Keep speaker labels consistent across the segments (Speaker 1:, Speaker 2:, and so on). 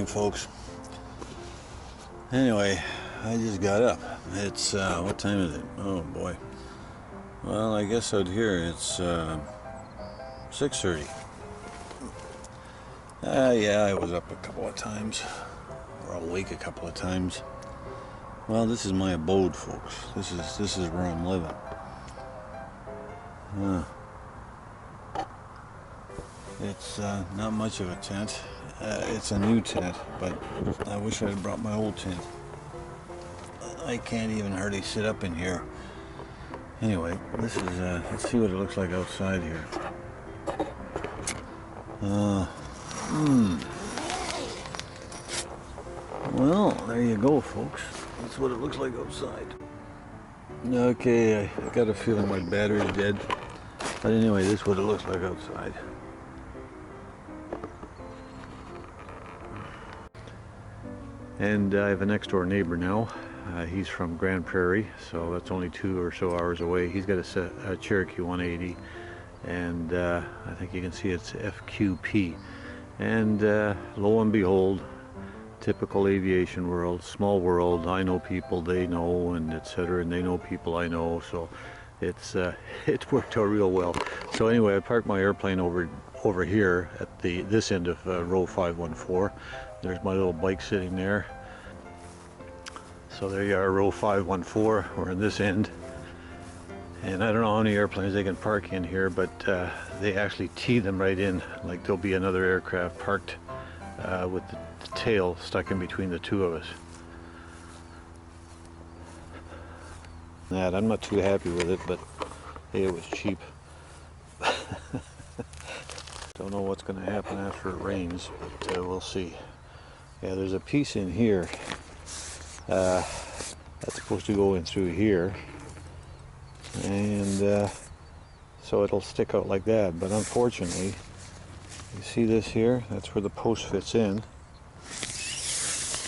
Speaker 1: morning, folks. Anyway, I just got up. It's what time is it? Oh boy. Well, I guess out here it's 6:30. Yeah, I was up a couple of times, or awake a couple of times. Well, this is my abode, folks. This is where I'm living. It's not much of a tent. It's a new tent, but I wish I had brought my old tent. I can't even hardly sit up in here. Anyway, this is, let's see what it looks like outside here. Well, there you go, folks. That's what it looks like outside. Okay, I got a feeling my battery's dead. But anyway, this is what it looks like outside. And I have a next door neighbor now. He's from Grand Prairie, so that's only 2 or so hours away. He's got a Cherokee 180, and I think you can see it's FQP. And lo and behold, typical aviation world, small world. I know people they know, and etc. And they know people I know, so it's worked out real well. So anyway, I parked my airplane over here at this end of row 514. There's my little bike sitting there. So there you are, row 514. We're in this end. And I don't know how many airplanes they can park in here, but they actually tee them right in, like there'll be another aircraft parked with the tail stuck in between the two of us. I'm not too happy with it, but hey, it was cheap. Don't know what's going to happen after it rains, but we'll see. Yeah, there's a piece in here that's supposed to go in through here, and so it'll stick out like that. But unfortunately, you see this here? That's where the post fits in.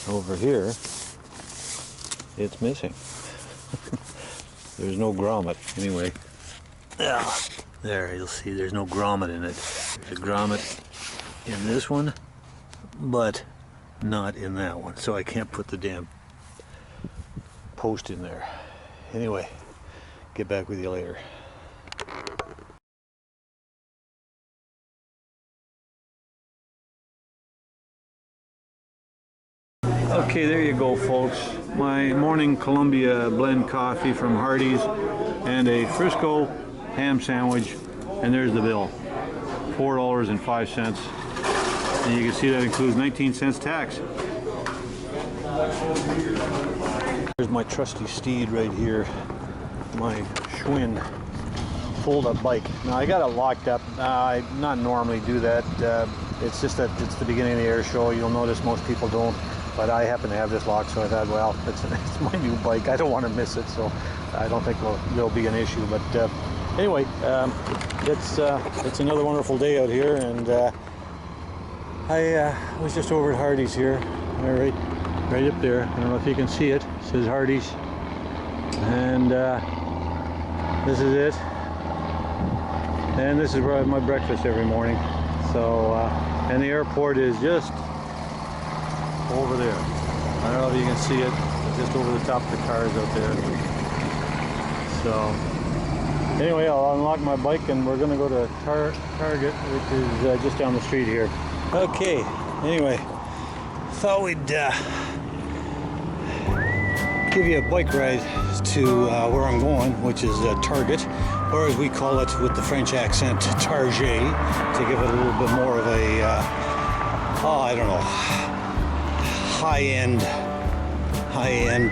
Speaker 1: Over here, it's missing. There's no grommet. Anyway, there, you'll see there's no grommet in it. There's a grommet in this one, but not in that one. So I can't put the damn post in there. Anyway, get back with you later. Okay, there you go, folks. My morning Columbia blend coffee from Hardee's and a Frisco ham sandwich, and there's the bill. $4.05. And you can see that includes 19 cents tax. Here's my trusty steed right here, my Schwinn fold-up bike. Now I got it locked up. I not normally do that. It's just that it's the beginning of the air show. You'll notice most people don't. But I happen to have this lock, so I thought, well, it's my new bike. I don't want to miss it, so I don't think there'll be an issue. But anyway, it's another wonderful day out here, and I was just over at Hardee's here, right up there. I don't know if you can see it. It says Hardee's, and this is it. And this is where I have my breakfast every morning. So, and the airport is just over there. I don't know if you can see it. It's just over the top of the cars out there. So anyway, I'll unlock my bike and we're going to go to Target, which is just down the street here. Okay, anyway, thought we'd give you a bike ride to where I'm going, which is Target, or as we call it with the French accent, Target, to give it a little bit more of a I don't know, high-end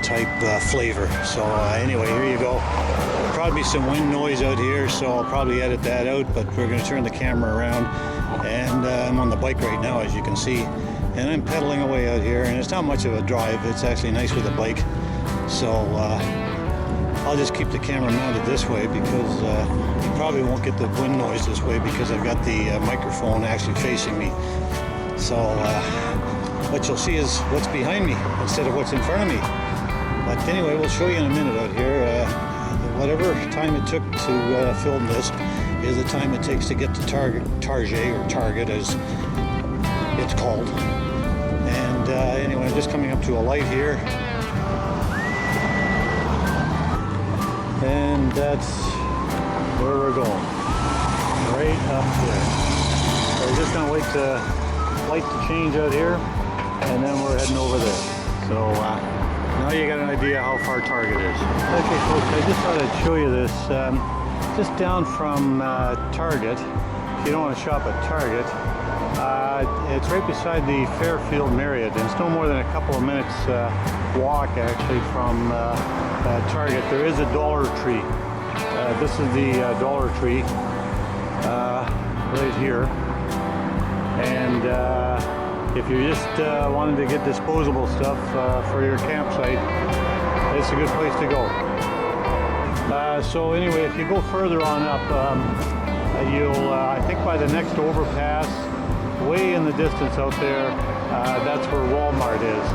Speaker 1: type flavor. So anyway, here you go. There'll probably be some wind noise out here, so I'll probably edit that out, but we're going to turn the camera around, and I'm on the bike right now, as you can see, and I'm pedaling away out here, and it's not much of a drive. It's actually nice with a bike, so I'll just keep the camera mounted this way, because you probably won't get the wind noise this way, because I've got the microphone actually facing me. So what you'll see is what's behind me instead of what's in front of me. But anyway, we'll show you in a minute out here. Whatever time it took to film this is the time it takes to get to Target, or Target as it's called. And And anyway, I'm just coming up to a light here. And that's where we're going. Right up there. So we're just going to wait the light to change out here, and then we're heading over there. So now you got an idea how far Target is. Okay folks, I just thought I'd show you this. Just down from Target, if you don't want to shop at Target, it's right beside the Fairfield Marriott, and it's no more than a couple of minutes walk actually from Target. There is a Dollar Tree. This is the Dollar Tree right here. And if you're just wanting to get disposable stuff for your campsite, it's a good place to go. So anyway, if you go further on up, you'll, I think by the next overpass, way in the distance out there, that's where Walmart is.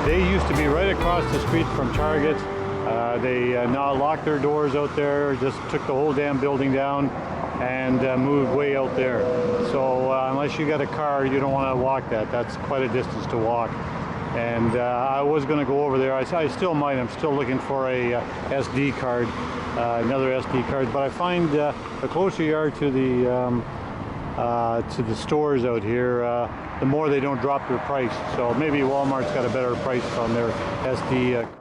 Speaker 1: They used to be right across the street from Target. They now locked their doors out there, just took the whole damn building down and moved way out there. So unless you got a car, you don't want to walk that. That's quite a distance to walk. And I was going to go over there. I still might. I'm still looking for a SD card, another SD card. But I find the closer you are to the stores out here, the more they don't drop their price. So maybe Walmart's got a better price on their SD cards.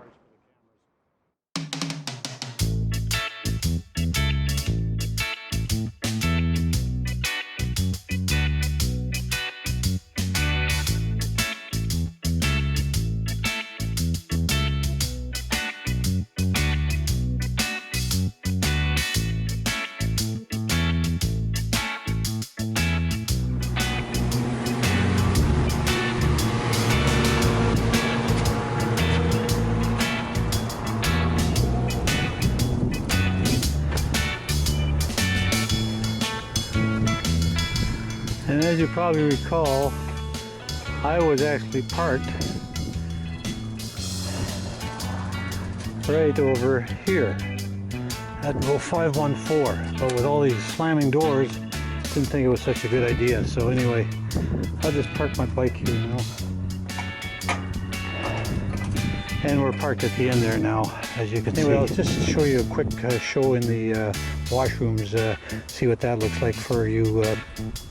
Speaker 1: And as you probably recall, I was actually parked right over here at row 514, but with all these slamming doors, didn't think it was such a good idea. So anyway, I'll just park my bike here now. And we're parked at the end there now, as you can see. Anyway, I'll just show you a quick show in the washrooms, see what that looks like for you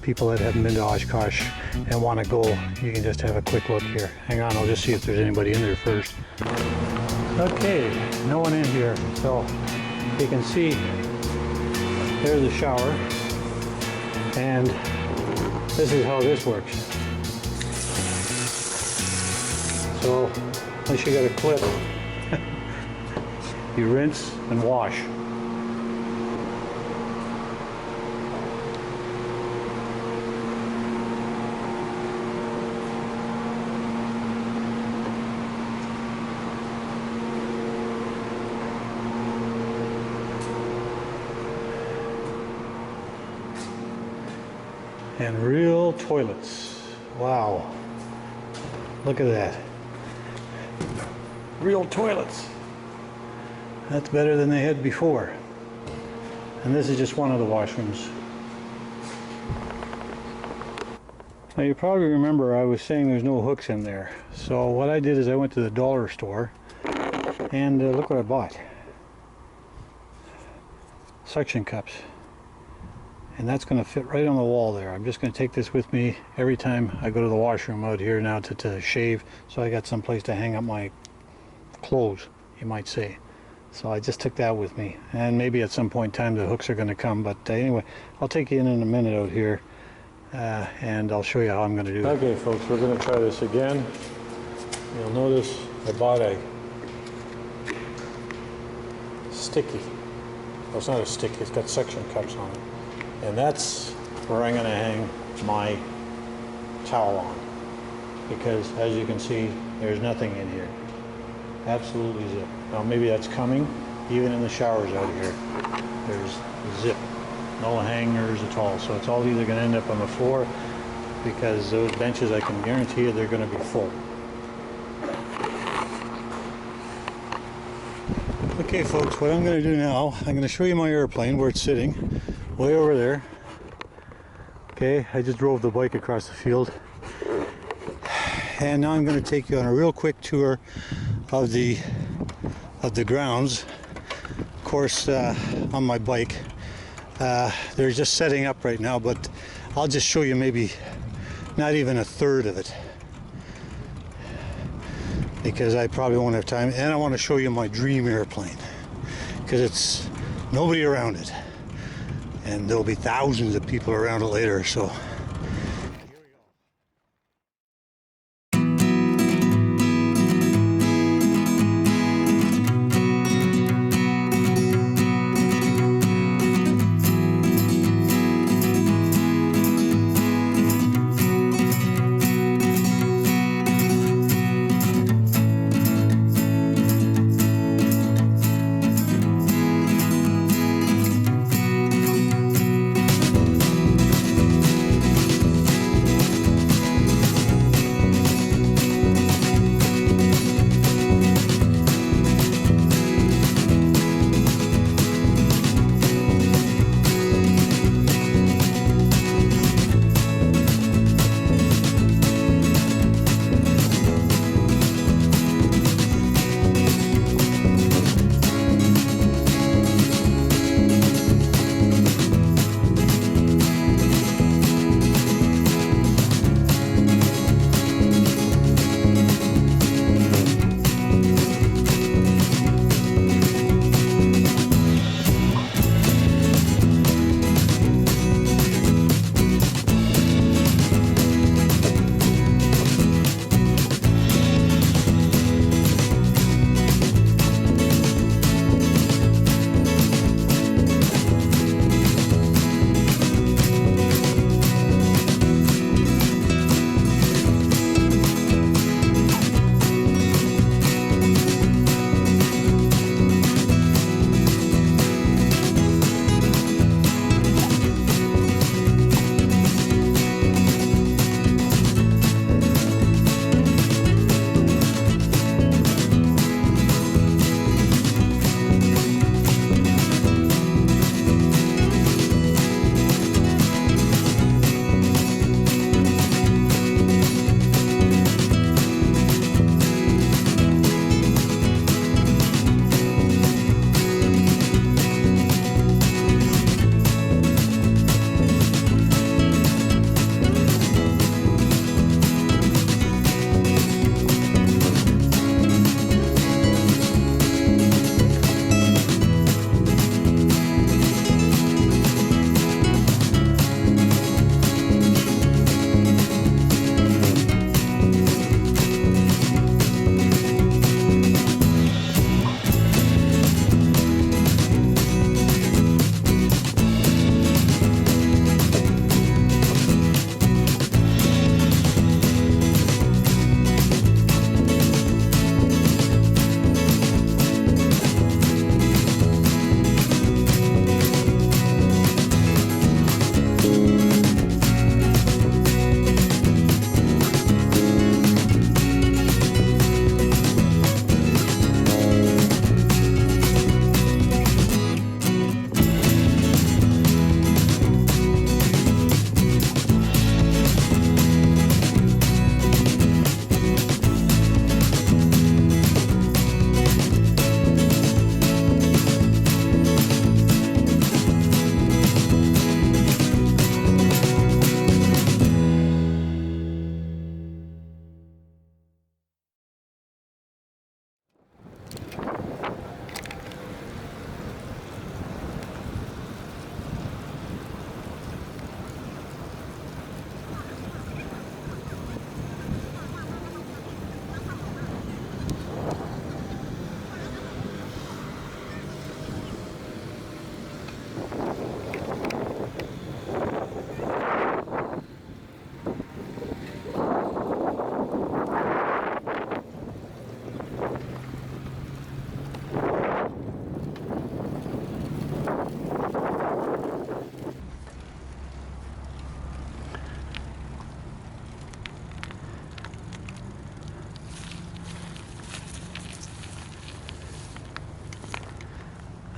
Speaker 1: people that haven't been to Oshkosh and want to go. You can just have a quick look here. Hang on, I'll just see if there's anybody in there first. Okay, no one in here. So you can see there's the shower, and this is how this works. So unless you got a clip, you rinse and wash. And real toilets. Wow. Look at that. Real toilets. That's better than they had before. And this is just one of the washrooms. Now you probably remember I was saying there's no hooks in there. So what I did is I went to the dollar store and look what I bought. Suction cups. And that's going to fit right on the wall there. I'm just going to take this with me every time I go to the washroom out here now to shave. So I got some place to hang up my clothes, you might say. So I just took that with me. And maybe at some point in time the hooks are going to come. But anyway, I'll take you in a minute out here. And I'll show you how I'm going to do it. Okay folks, we're going to try this again. You'll notice I bought a sticky. Well, it's not a sticky, it's got suction cups on it. And that's where I'm going to hang my towel on, because as you can see, there's nothing in here. Absolutely zip. Now maybe that's coming, even in the showers out here. There's zip. No hangers at all. So it's all either going to end up on the floor, because those benches, I can guarantee you, they're going to be full. Okay folks, what I'm going to do now, I'm going to show you my airplane where it's sitting. Way over there. Okay, I just drove the bike across the field.
Speaker 2: and now I'm going to take you on a real quick tour of the grounds. Of course, on my bike. They're just setting up right now, but I'll just show you maybe not even a third of it, because I probably won't have time. And I want to show you my dream airplane, because it's nobody around it, and there'll be thousands of people around it later. So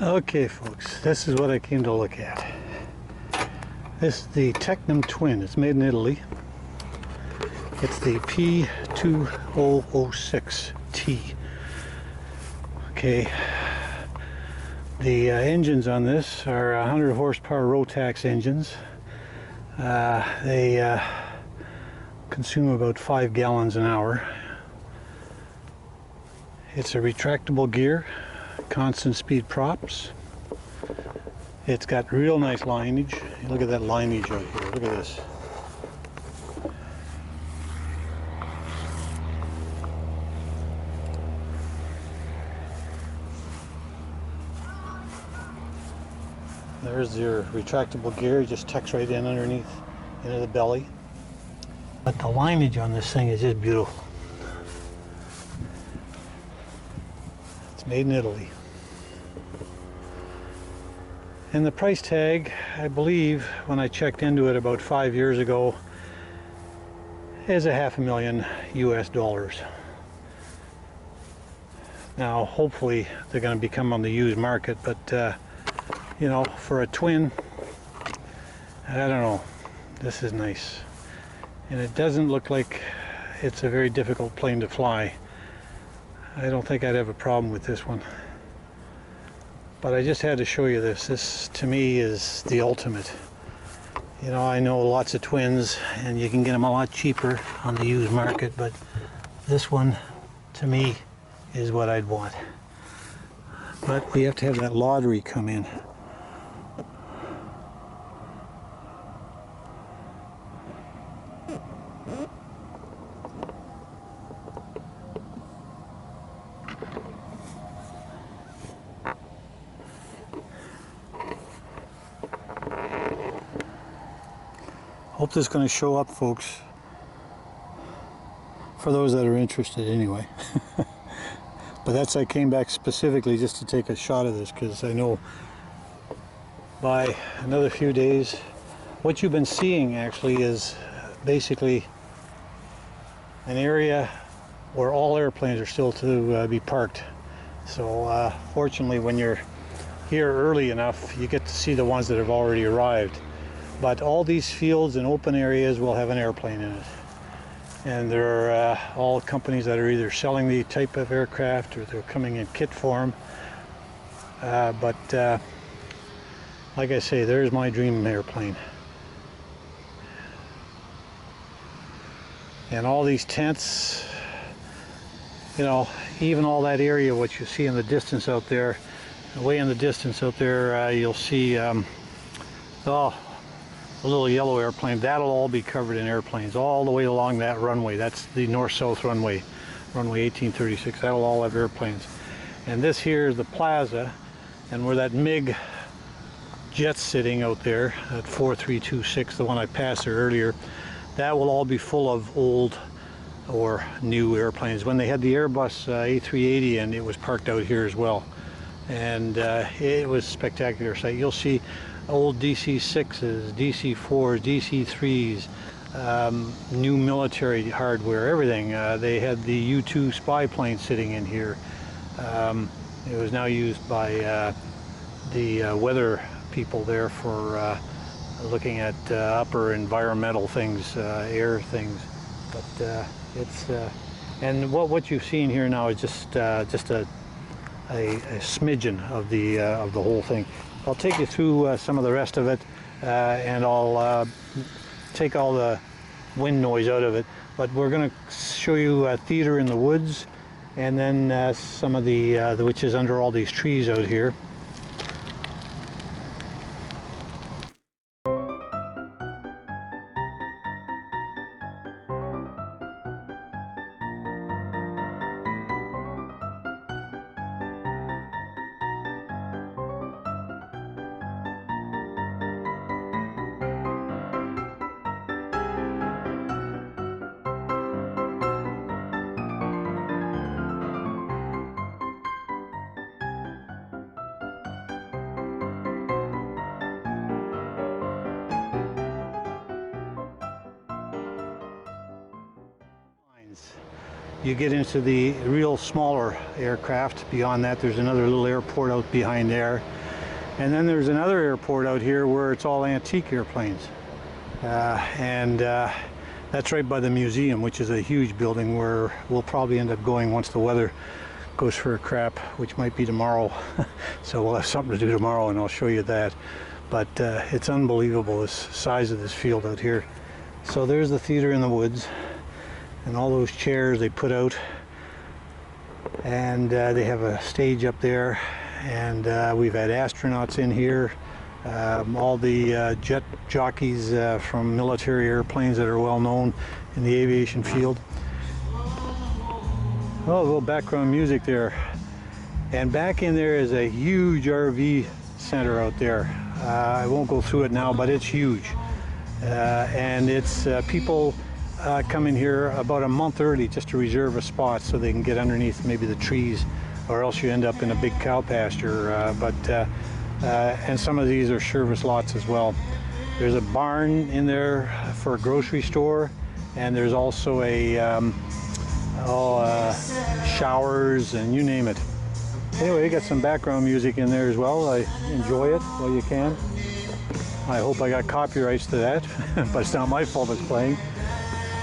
Speaker 2: okay, folks, this is what I came to look at. This is the Technum Twin. It's made in Italy. It's the P2006T. Okay, the engines on this are 100 horsepower Rotax engines. They consume about 5 gallons an hour. It's a retractable gear, constant speed props. It's got real nice lineage. Look at that lineage out here. Look at this. There's your retractable gear. It just tucks right in underneath into the belly. But the lineage on this thing is just beautiful. It's made in Italy. And the price tag, I believe, when I checked into it about 5 years ago, is $500,000 US. Now, hopefully, they're going to become on the used market, but you know, for a twin, I don't know. This is nice, and it doesn't look like it's a very difficult plane to fly. I don't think I'd have a problem with this one. But I just had to show you this. This, to me, is the ultimate. You know, I know lots of twins, and you can get them a lot cheaper on the used market, but this one, to me, is what I'd want. But we have to have that lottery come in. Hope this is going to show up, folks, for those that are interested anyway. But that's, I came back specifically just to take a shot of this, because I know by another few days, what you've been seeing actually is basically an area where all airplanes are still to be parked. So fortunately, when you're here early enough, you get to see the ones that have already arrived. But all these fields and open areas will have an airplane in it. And there are all companies that are either selling the type of aircraft or they're coming in kit form. But like I say, there's my dream airplane. And all these tents, you know, even all that area, what you see in the distance out there, way in the distance out there, you'll see, oh, a little yellow airplane. That'll all be covered in airplanes all the way along that runway. That's the north-south runway, runway 1836. That'll all have airplanes. And this here is the plaza, and where that MiG jet's sitting out there, that 4326, the one I passed there earlier, that will all be full of old or new airplanes. When they had the Airbus A380 in, it was parked out here as well. And it was a spectacular sight. You'll see old DC-6s, DC-4s, DC-3s, new military hardware, everything. They had the U-2 spy plane sitting in here. It was now used by the weather people there for looking at upper environmental things, air things. But it's and what you've seen here now is just a smidgen of the whole thing. I'll take you through some of the rest of it, and I'll take all the wind noise out of it. But we're going to show you theater in the woods, and then some of the which is under all these trees out here. You get into the real smaller aircraft. Beyond that, there's another little airport out behind there. And then there's another airport out here where it's all antique airplanes. That's right by the museum, which is a huge building where we'll probably end up going once the weather goes for a crap, which might be tomorrow. So we'll have something to do tomorrow and I'll show you that. But it's unbelievable, this size of this field out here. So there's the theater in the woods and all those chairs they put out, and they have a stage up there, and we've had astronauts in here, all the jet jockeys from military airplanes that are well known in the aviation field. Oh, a little background music there. And back in there is a huge RV center out there. I won't go through it now, but it's huge. And it's people come in here about a month early just to reserve a spot so they can get underneath maybe the trees, or else you end up in a big cow pasture. And some of these are service lots as well. There's a barn in there for a grocery store, and there's also a showers and you name it. Anyway, you got some background music in there as well. I enjoy it while you can. I hope I got copyrights to that, but it's not my fault it's playing.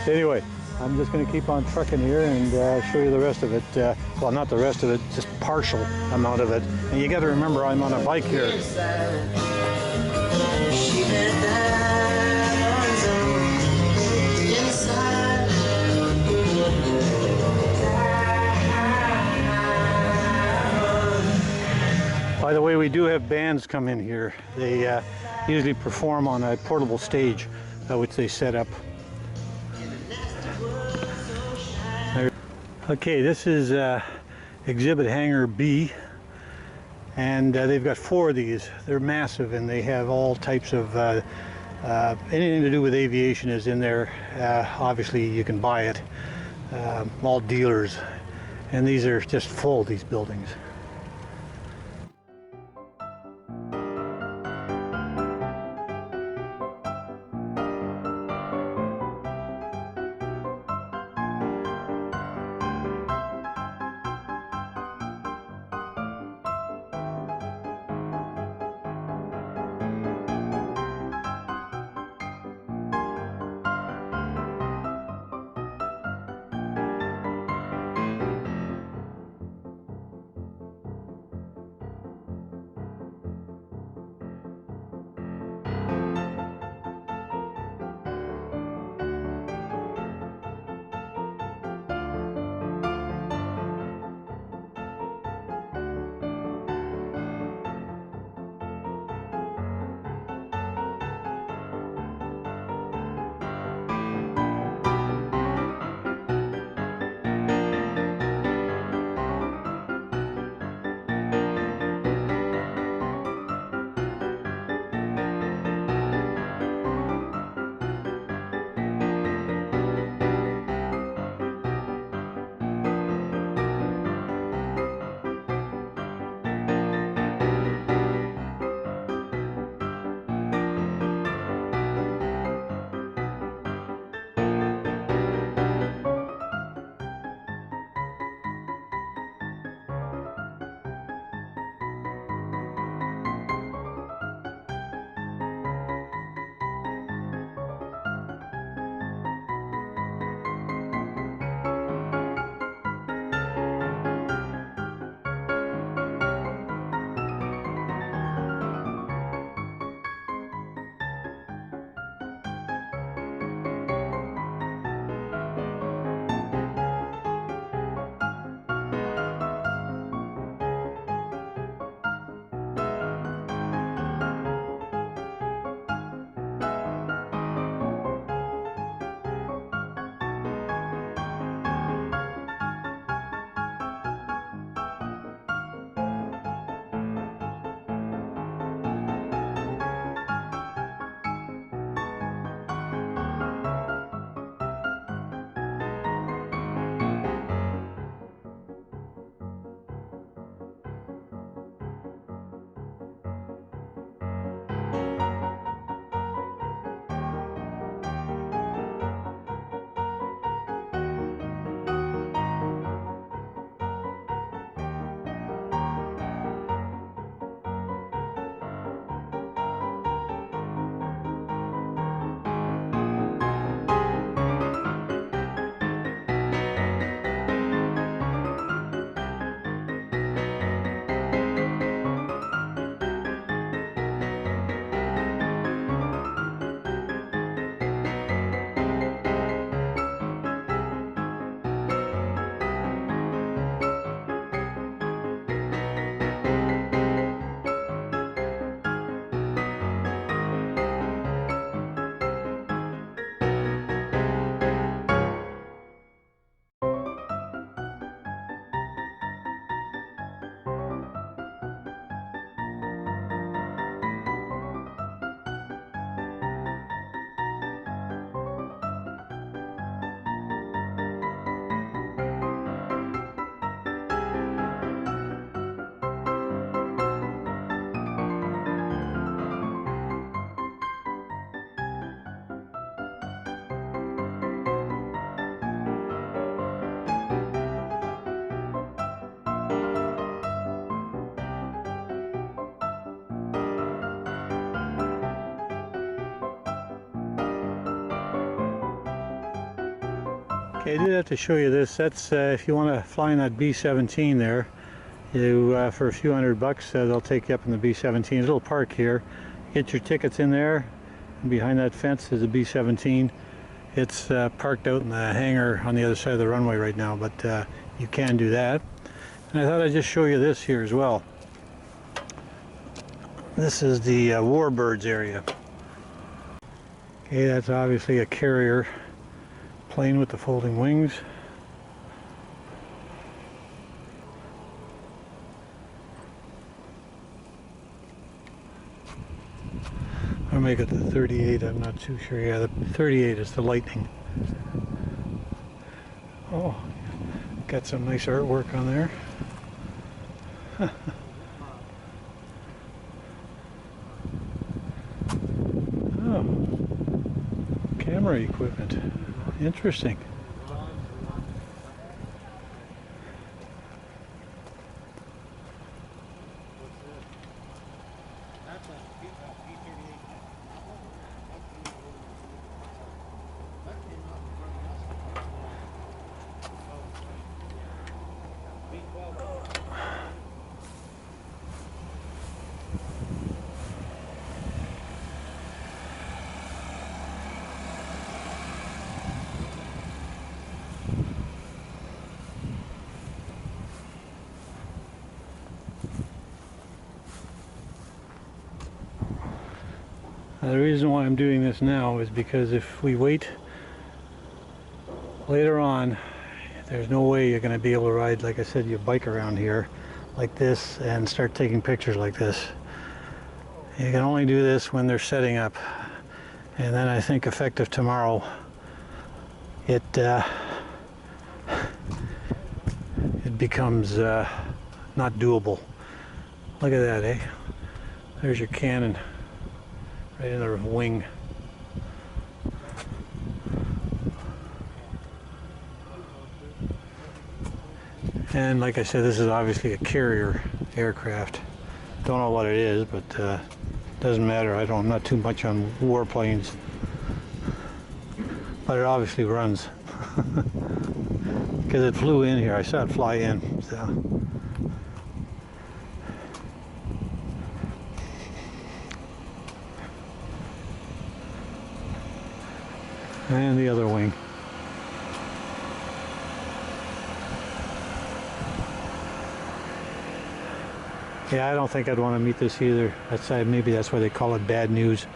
Speaker 2: Anyway, I'm just going to keep on trucking here and show you the rest of it. Well, not the rest of it, just partial amount of it. And you got to remember, I'm on a bike here. By the way, we do have bands come in here. They usually perform on a portable stage, which they set up. Okay, this is exhibit hangar B, and they've got 4 of these. They're massive, and they have all types of anything to do with aviation is in there. Obviously, you can buy it. All dealers, and these are just full, these buildings. Okay, I did have to show you this. That's if you want to fly in that B-17 there, you for a few $100 they'll take you up in the B-17. There's a little park here. Get your tickets in there. And behind that fence is a B-17. It's parked out in the hangar on the other side of the runway right now, but you can do that. And I thought I'd just show you this here as well. This is the Warbirds area. Okay, that's obviously a carrier plane with the folding wings. I'll make it the 38, I'm not too sure. Yeah, the 38 is the Lightning. Oh, got some nice artwork on there. Oh, camera equipment. Interesting. The reason why I'm doing this now is because if we wait later on, there's no way you're going to be able to ride, like I said, your bike around here like this and start taking pictures like this. You can only do this when they're setting up, and then I think effective tomorrow it becomes not doable. Look at that, eh? There's your cannon. Right in the wing. And like I said, this is obviously a carrier aircraft. Don't know what it is, but doesn't matter. I'm not too much on warplanes, but it obviously runs because it flew in here. I saw it fly in. So. And the other wing. Yeah, I don't think I'd want to meet this either. Maybe that's why they call it bad news.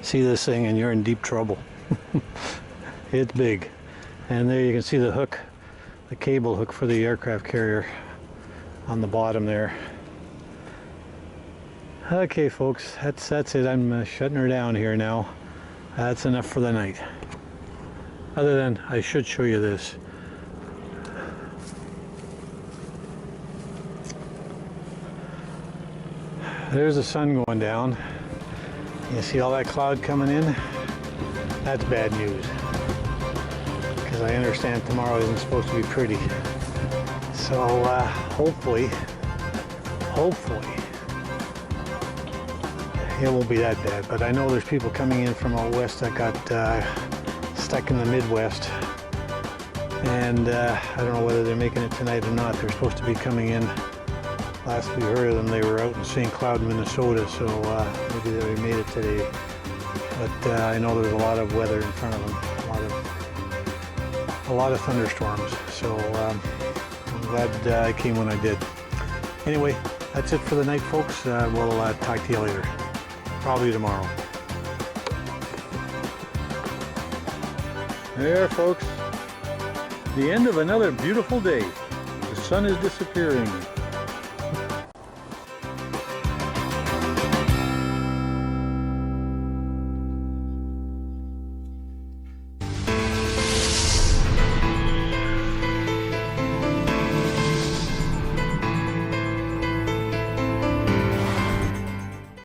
Speaker 2: See this thing and you're in deep trouble. It's big. And there you can see the hook, the cable hook for the aircraft carrier on the bottom there. Okay folks, that's it. I'm shutting her down here now. That's enough for the night. Other than I should show you this. There's the sun going down. You see all that cloud coming in? That's bad news. Because I understand tomorrow isn't supposed to be pretty. So hopefully, it won't be that bad, but I know there's people coming in from out west that got stuck in the Midwest, and I don't know whether they're making it tonight or not. They're supposed to be coming in. Last we heard of them, they were out in St. Cloud, Minnesota, so maybe they made it today. But I know there's a lot of weather in front of them, a lot of thunderstorms. So I'm glad I came when I did. Anyway, that's it for the night, folks. We'll talk to you later. Probably tomorrow. There, folks. The end of another beautiful day. The sun is disappearing.